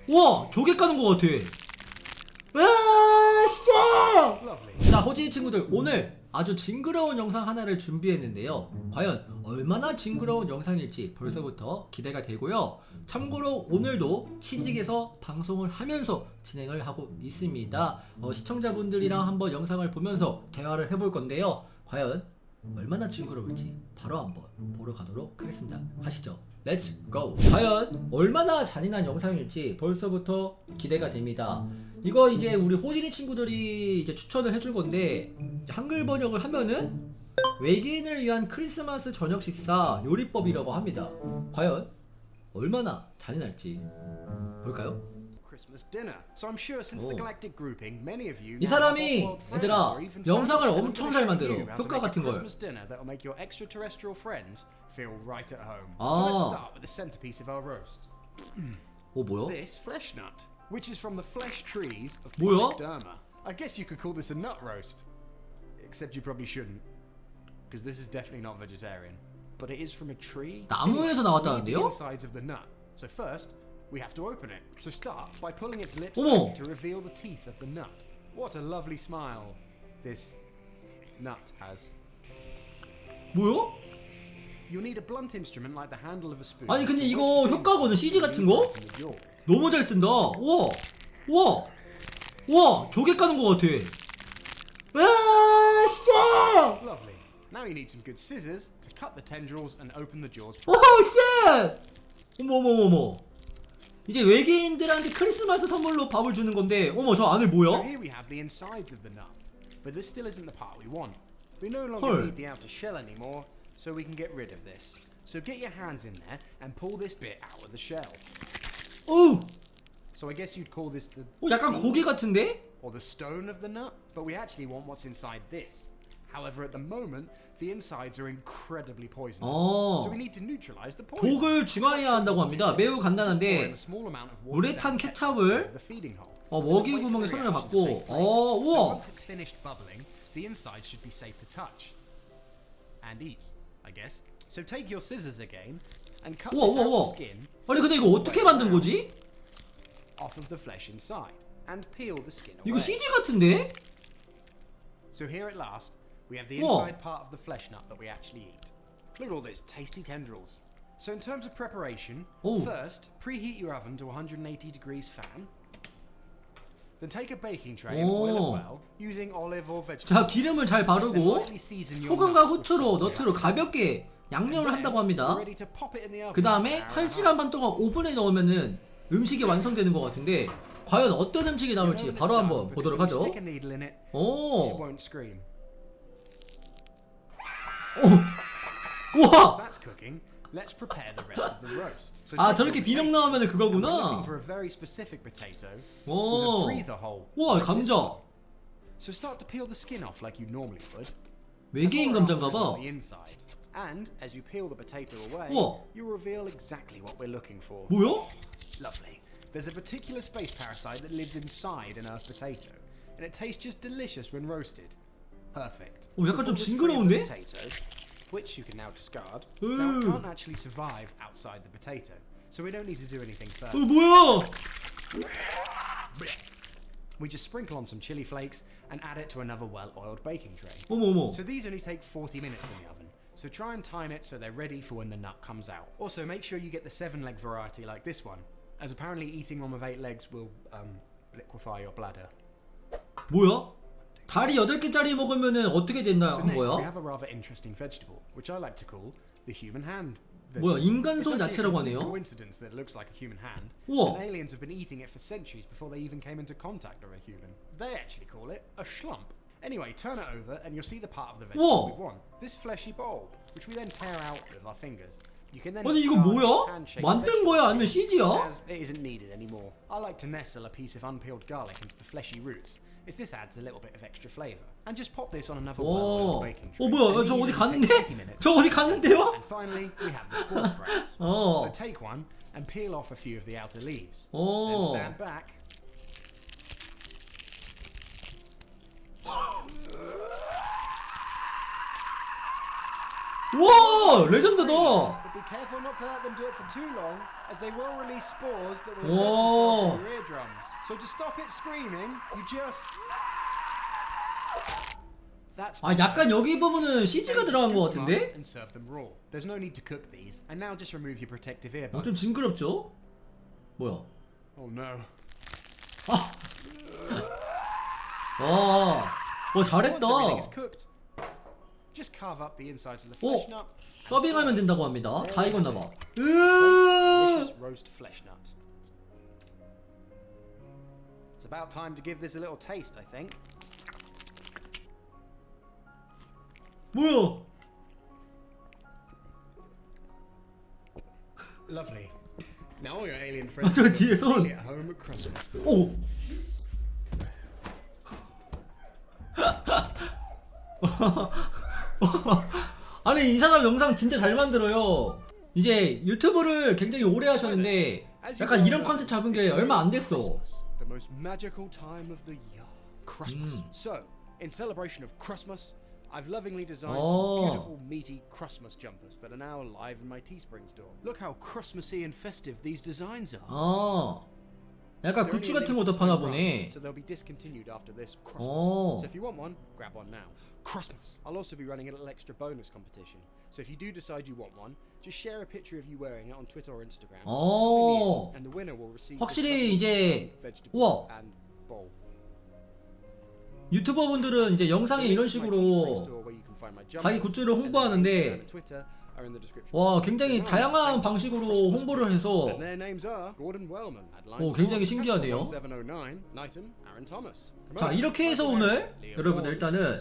와, 조개 까는 것 같아. 와, 씨! 자, 호지 친구들, 오늘 아주 징그러운 영상 하나를 준비했는데요. 과연 얼마나 징그러운 영상일지 벌써부터 기대가 되고요. 참고로 오늘도 취직에서 방송을 하면서 진행을 하고 있습니다. 시청자분들이랑 한번 영상을 보면서 대화를 해볼 건데요. 과연 얼마나 징그러울지 바로 한번 보러 가도록 하겠습니다. 가시죠. 렛츠 고! 과연 얼마나 잔인한 영상일지 벌써부터 기대가 됩니다. 이거 이제 우리 호진이 친구들이 이제 추천을 해줄 건데, 이제 한글 번역을 하면은 외계인을 위한 크리스마스 저녁 식사 요리법이라고 합니다. 과연 얼마나 잔인할지 볼까요? 이 사람이 얘들아 영상을 엄청 잘 만들어. 효과 같은 걸. 뭐야? Which is from the flesh trees of 뭐야? Derma. I guess you could call this a nut roast. Except you probably shouldn't, because this is definitely not vegetarian. But it is from a tree. 나무에서 The 나왔다는데요? insides of the nut. So first, we have to open it. So start by pulling its lips 어머! back to reveal the teeth of the nut. What a lovely smile this nut has. 뭐야? You'll need a blunt instrument like the handle of a spoon. 아니 근데 이거 효과거든. CG 같은 거? 너무 잘 쓴다. 우와, 우와, 우와, 조개 까는 것 같아. 와, 씨! Lovely. Now you need some good scissors to cut the tendrils and open the jaws. 오, 씨! 어머, 어머, 어머. 이제 외계인들한테 크리스마스 선물로 밥을 주는 건데, 어머, 저 안에 So 뭐야? here we have the insides of the nut, but this still isn't the part we want. We no longer 헐. need the outer shell anymore, so we can get rid of this. So get your hands in there and pull this bit out of the shell. 오, So I guess you'd call this the 약간 seed 고기 같은데? or the stone of the nut, but we actually want what's inside this. However, at the moment, the insides are incredibly poisonous. 어. So we need to neutralize the poison. 독을 중화해야 한다고 합니다. 매우 Pour in 간단한데 a small amount of 물에 watered 탄 down 케찹을 into the feeding hole. 먹이 Wait for 구멍에 the 손을 reactions to 받고, take place. So 우와, once it's finished bubbling, the inside should be safe to touch and eat, I guess. So take your scissors again and cut 우와, this 우와, out 우와. the skin 아니 근데 이거 어떻게 만든 거지? off of the flesh inside and peel the skin 이거 away. CG 같은데? So here at last, we have the 우와. inside part of the flesh nut that we actually eat. Look at all those tasty tendrils. So in terms of preparation, 오. first preheat your oven to 180 degrees fan. Then take a baking tray and boil 오. it well using olive or vegetable. 자, 기름을 잘 Then 바르고 lightly season your 소금과 nut with 후추로 salt. 너트로 가볍게 양념을 Then 한다고 you're 합니다. ready to pop it in the oven 그 다음에 for an hour and a 1시간 반 동안 오븐에 넣으면은 음식이 완성되는 것 같은데, 과연 어떤 음식이 half. 나올지 바로 한번 보도록 Because 하죠. when you stick a needle in it, it 오, won't scream. 오, As 우와. that's cooking, let's prepare the rest of the roast. So 아, take 저렇게 your 비명 potato, 나오면은 and we're looking 그거구나. for a very specific potato with a 오, breather hole. 우와, like this 감자. one. So start to peel the skin off like you normally would. 외계인 Pour out 감자인가 what's on 봐. the inside. And as you peel the potato away, 우와. you reveal exactly what we're looking for. 뭐야? Lovely. There's a particular space parasite that lives inside an earth potato, and it tastes just delicious when roasted. Perfect. 오, 약간 좀 pull this free of 징그러운데? the potato, which you can now discard. Now it 으. can't actually survive outside the potato, so we don't need to do anything further. 뭐야? We just sprinkle on some chili flakes and add it to another well-oiled baking tray. 어머, 어머. So these only take 40 minutes in the oven. So try and time it so they're ready for when the nut comes out. Also, make sure you get the 7-leg variety like this one, as apparently eating one with 8 legs will liquefy your bladder. 뭐야? 다리 8개짜리 먹으면은 어떻게 된다 So 한 next, we 거야? have a rather interesting vegetable, which I like to call the human hand. 뭐야, 인간 It's 손 actually a 자체라고 complete 하네요. coincidence that it looks like a human hand. 우와. And aliens have been eating it for centuries before they even came into contact with a human. They actually call it a schlump. Anyway, turn it over and you'll see the part of the vegetable 우와. we want. This fleshy bowl, which we then tear out with our fingers. You can then 아니 이거 discard 뭐야? this hand-shaped 만든 거야? 아니면 vegetable CG야? as it isn't needed anymore. I like to nestle a piece of unpeeled garlic into the fleshy roots, as this adds a little bit of extra flavour. And just pop this on another well-oiled 오, baking tray. 뭐야? And 저 these 어디 usually take 20 갔는데? minutes. 저 어디 갔는데요? And finally, we have the spore sprouts. 어. So take one and peel off a few of the outer leaves. 어. Then stand back. 와 레전드다. But be careful not to let them do it for too long, as they will release spores that will Whoa. embed themselves in your eardrums. So to stop it screaming, you just. That's 아 약간 여기 부분은 CG가 들어간 것 같은데? and serve them raw. There's no need to cook these. And now just remove your protective 좀 earbuds. 징그럽죠? 뭐야? Oh no. 와 잘했다. Once everything is cooked, just carve up the insides of the 오! flesh nut. 서빙하면 된다고 합니다. 다 익었나봐. Delicious roast flesh nut. It's about time to give this a little taste, I think. 뭐야? Lovely. Now all your alien 아, friends 저 are 뒤에 손. really at home at Christmas. 오. 아니 이 사람 영상 진짜 잘 만들어요. 이제 유튜브를 굉장히 오래 하셨는데 약간 이런 컨셉 잡은 게 얼마 안 됐어. The most magical time of the year, Christmas. So, in celebration of Christmas, I've lovingly designed some beautiful, meaty Christmas jumpers that are now live in my Teespring store. Look how Christmassy and festive these designs are. 아, 약간 They're 굿즈 only a 같은 limited 것도 파나 time run, 보네. so they'll be discontinued after this Christmas. Oh. So if you want one, grab one now. Christmas. I'll also be running a little extra bonus competition. So if you do decide you want one, just share a picture of you wearing it on Twitter or Instagram. 어. And the winner will receive 확실히 this 이제 vegetable 우와. and bowl. 유튜버 분들은 이제 영상에 이런 식으로 자기 굿즈를 홍보하는데 와 굉장히 다양한 방식으로 홍보를 해서 굉장히 신기하네요. 자 이렇게 해서 오늘 여러분들 일단은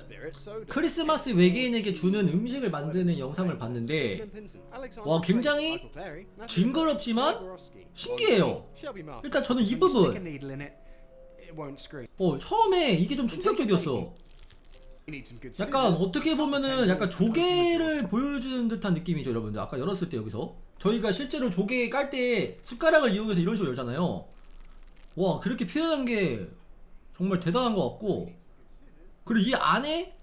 크리스마스 외계인에게 주는 음식을 만드는 영상을 봤는데 와 굉장히 징그럽지만 신기해요. 일단 저는 이 부분 처음에 이게 좀 충격적이었어. 약간 어떻게 보면은 약간 조개를 보여주는 듯한 느낌이죠 여러분들. 아까 열었을 때 여기서 저희가 실제로 조개 깔 때 숟가락을 이용해서 이런 식으로 열잖아요. 와 그렇게 표현한 게 정말 대단한 것 같고, 그리고 이 안에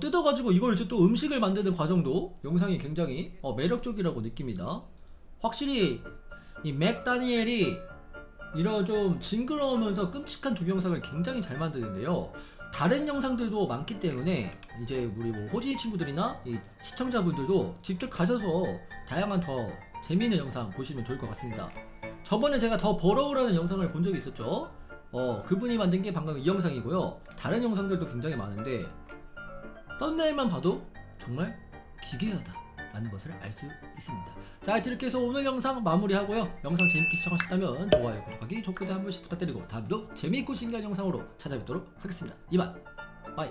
뜯어가지고 이걸 이제 또 음식을 만드는 과정도 영상이 굉장히 매력적이라고 느낍니다. 확실히 이 맥 다니엘이 이런 좀 징그러우면서 끔찍한 동영상을 굉장히 잘 만드는데요. 다른 영상들도 많기 때문에 이제 우리 뭐 호지 친구들이나 이 시청자분들도 직접 가셔서 다양한 더 재미있는 영상 보시면 좋을 것 같습니다. 저번에 제가 더 버러우라는 영상을 본 적이 있었죠. 그분이 만든 게 방금 이 영상이고요. 다른 영상들도 굉장히 많은데 썸네일만 봐도 정말 기괴하다 라는 것을 알 수 있습니다. 자 하여튼 이렇게 해서 오늘 영상 마무리하고요. 영상 재밌게 시청하셨다면 좋아요, 구독하기, 좋고도 한 번씩 부탁드리고 다음도 재미있고 신기한 영상으로 찾아뵙도록 하겠습니다. 이만 바이.